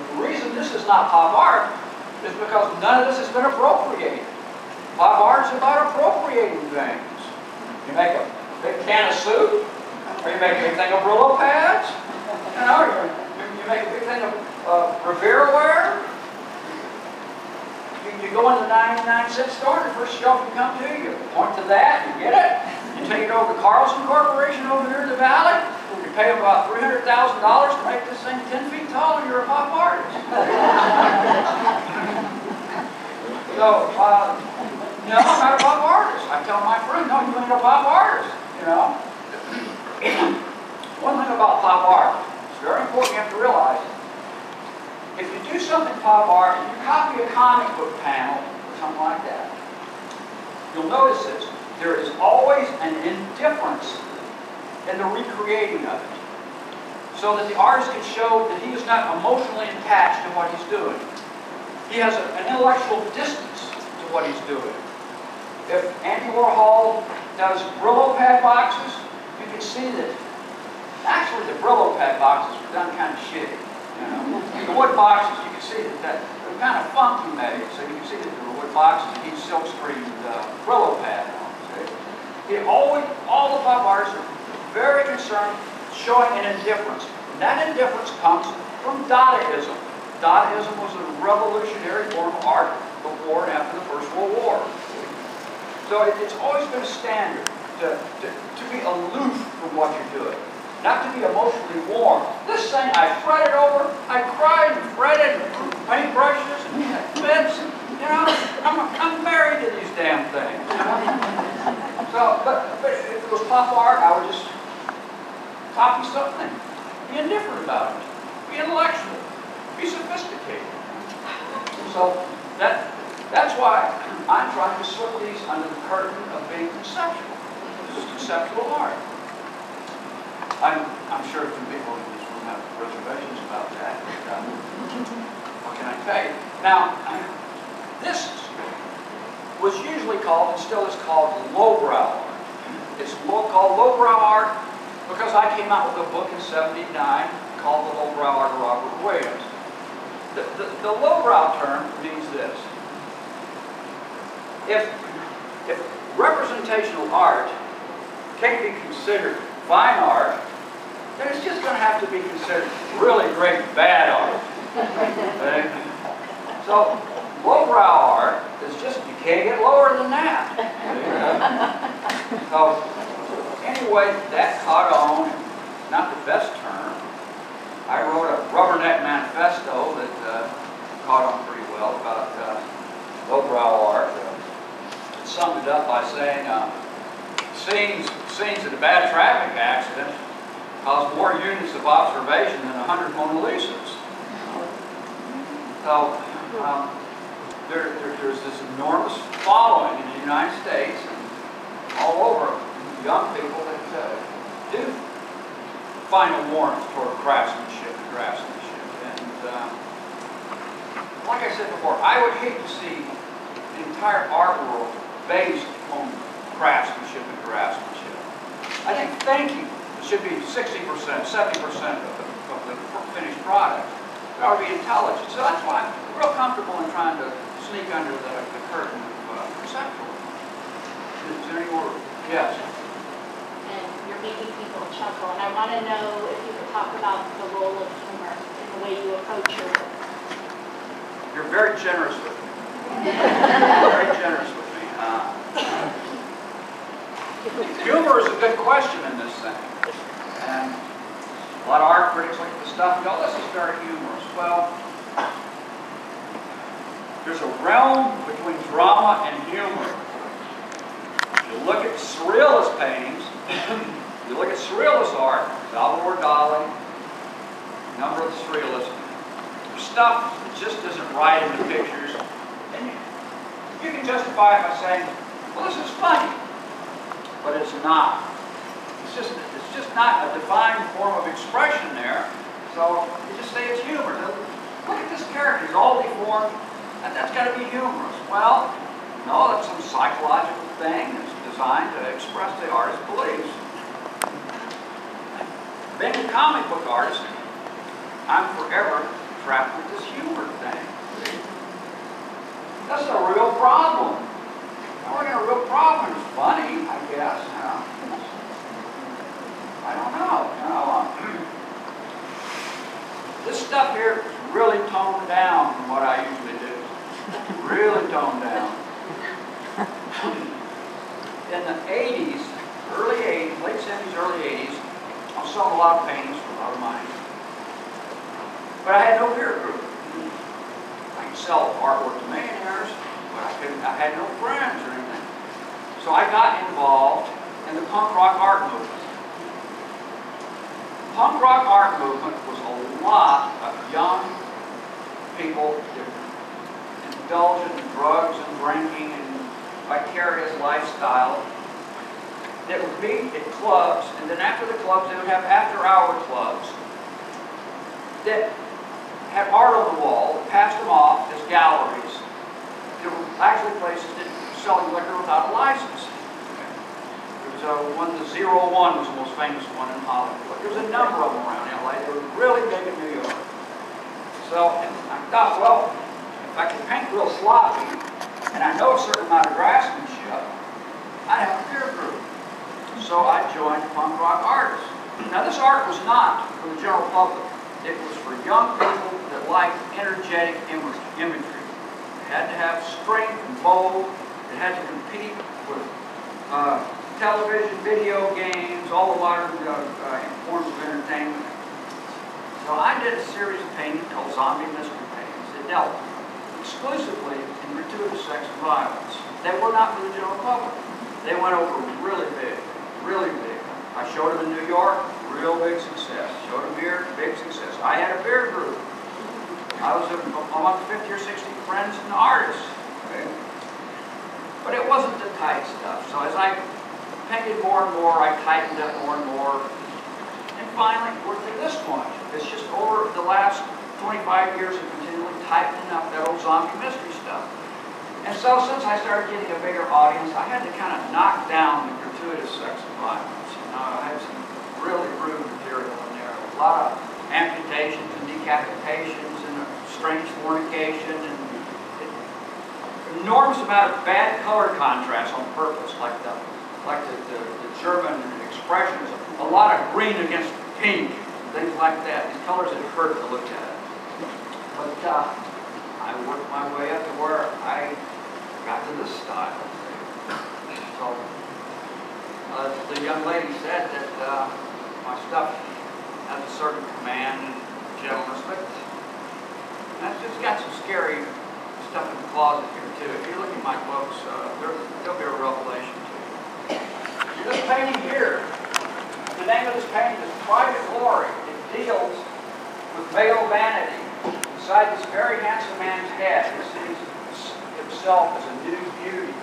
The reason this is not pop art is because none of this has been appropriated. Pop art is about appropriating things. You make a big can of soup, or you make a big thing of Brillo pads, you know, you make a big thing of Revere ware. You go in the 99-cent store, the first shelf you come to, you point to that, you get it, you take it over to Carlson Corporation over here in the valley, you pay them about $300,000 to make this thing 10 feet tall, and you're a pop artist. So, you know, I'm not a pop artist. I tell my friend, no, you ain't a pop artist, you know. One thing about pop art, it's very important you have to realize, if you do something pop art, and you copy a comic book panel, or something like that, you'll notice this. There is always an indifference in the recreating of it, so that the artist can show that he is not emotionally attached to what he's doing. He has an intellectual distance to what he's doing. If Andy Warhol does Brillo pad boxes, you can see that actually the Brillo pad boxes were done kind of shitty. You know? The wood boxes, you can see that they're kind of funky made, so you can see that there were wood boxes that each silk screened Brillo pad on. All the pop artists are very concerned showing an indifference. And that indifference comes from Dadaism. Dadaism was a revolutionary form of art before and after the First World War. So it's always been a standard to be aloof from what you're doing. Not to be emotionally warm. This thing, I fretted over, I cried and fretted and threw paintbrushes and bits. You know, I'm married to these damn things. You know? So, but if it was pop art, I would just copy something. Be indifferent about it. Be intellectual. Be sophisticated. So that's why I'm trying to slip these under the curtain of being conceptual. This is conceptual art. I'm sure some people in this room have reservations about that. But, what can I tell you? Now, this was usually called, and still is called, lowbrow art. It's called lowbrow art because I came out with a book in '79 called The Lowbrow Art of Robert Williams. The lowbrow term means this. If representational art can't be considered fine art, then it's just going to have to be considered really great bad art. Okay? So, lowbrow art is just, you can't get lower than that. So, anyway, that caught on, not the best term. I wrote a rubberneck manifesto that caught on pretty well about lowbrow art. It summed it up by saying, scenes in a bad traffic accident cause more units of observation than 100 Mona Lisas. So there's this enormous following in the United States and all over, young people that do find a warmth toward craftsmanship and draftsmanship. And like I said before, I would hate to see the entire art world based on craftsmanship and draftsmanship. I think thinking should be 60%, 70% of the finished product. It ought to be intelligent. So that's why I'm real comfortable in trying to sneak under the curtain of conceptual. Is there any more? Yes. And you're making people chuckle. And I want to know if you could talk about the role of humor in the way you approach your work. You're very generous with me. Very generous with me. Humor is a good question in this thing. And a lot of art critics look at the stuff and go, this is very humorous. Well, there's a realm between drama and humor. You look at surrealist paintings, you look at surrealist art, Salvador Dali, a number of the surrealists, there's stuff that just isn't right in the pictures. And you can justify it by saying, well, this is funny. But it's not. It's just not a defined form of expression there. So you just say it's humor. Look at this character, he's all deformed, and that's got to be humorous. Well, no, that's some psychological thing that's designed to express the artist's beliefs. Being a comic book artist, I'm forever trapped with this humor thing. That's a real problem. Now we're in a real problem. It's funny, I guess. I don't know. This stuff here is really toned down from what I usually do. Really toned down. In the 80s, early 80s, late 70s, early 80s, I was selling a lot of paintings for a lot of money. But I had no peer group. I could sell artwork to millionaires, but I had no friends or anything. So I got involved in the punk rock art movement. The punk rock art movement was a lot of young people indulgent in drugs and drinking and vicarious lifestyle that would meet at clubs, and then after the clubs they would have after-hour clubs that had art on the wall, that passed them off as galleries. There were actually places that were selling liquor without a license. There was one, the 01 was the most famous one in Hollywood. There was a number of them around LA. They were really big in New York. So I thought, well, if I can paint real sloppy, and I know a certain amount of draftsmanship, I have a peer group. So I joined punk rock artists. Now this art was not for the general public. It was for young people that liked energetic imagery. It had to have strength and bold. It had to compete with television, video games, all the modern forms of entertainment. So I did a series of paintings called zombie mystery paintings that dealt exclusively in gratuitous sex and violence. They were not for the general public. They went over really big, really big. I showed them in New York, real big success. Showed them here, big success. I had a peer group. I was among 50 or 60 friends and artists. Okay? But it wasn't the tight stuff. So as I painted more and more, I tightened up more and more. And finally, we're to this point. It's just over the last 25 years of continually tightening up that old zombie mystery stuff. And so since I started getting a bigger audience, I had to kind of knock down the gratuitous sex and violence. You know, I had some really rude material in there. A lot of amputations and decapitations and strange fornication and an enormous amount of bad color contrast on purpose, like the German expressions. A lot of green against pink, things like that. These colors that hurt to look at. But I worked my way up to where I got to this style. So the young lady said that my stuff has a certain command and gentleness, but I've just got some scary stuff in the closet here too. If you look at my books, there'll be a revelation to you. This painting here, the name of this painting is Private Glory. It deals with male vanity. Inside this very handsome man's head, he sees himself as a nude beauty.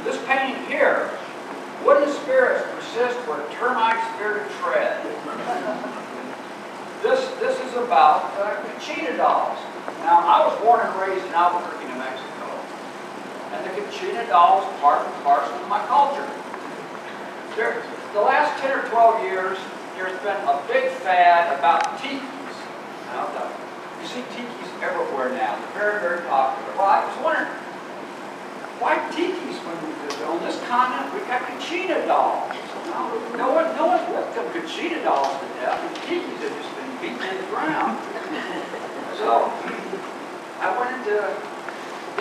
This painting here, wooden spirits persist where termites fear to tread. This is about Conchita dolls. Now, I was born and raised in Albuquerque, New Mexico, and the Conchita doll is part and parcel of my culture. The last 10 or 12 years, there's been a big fad about tikis. Now, you see tikis everywhere now. They're very, very popular. Well, I was wondering, why tikis when on this continent we've got Conchita dolls? No one's looked at Conchita dolls to death, and tikis have just been beaten in the ground. So I went into a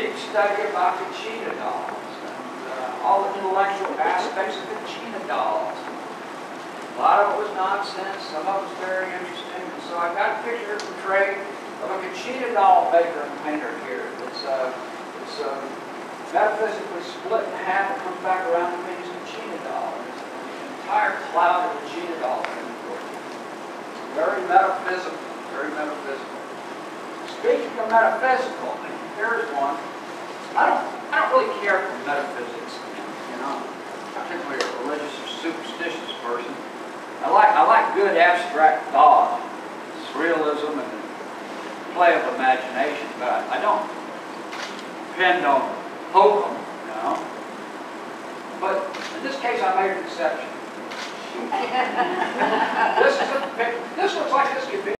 deep study about Conchita dolls and all the intellectual aspects of Conchita dolls. A lot of it was nonsense, some of it was very interesting. And so I got a picture portrayed of a Conchita doll maker and painter here. It's metaphysically split in half and comes back around and paints Conchita doll. It's an entire cloud of Conchita dolls. Very metaphysical, very metaphysical. Speaking of metaphysical, there's one. I don't really care for metaphysics. You know, I'm not particularly a religious or superstitious person. I like good abstract thought, surrealism, and play of imagination, but I don't depend on hokum, you know. But in this case, I made an exception. This looks like this could be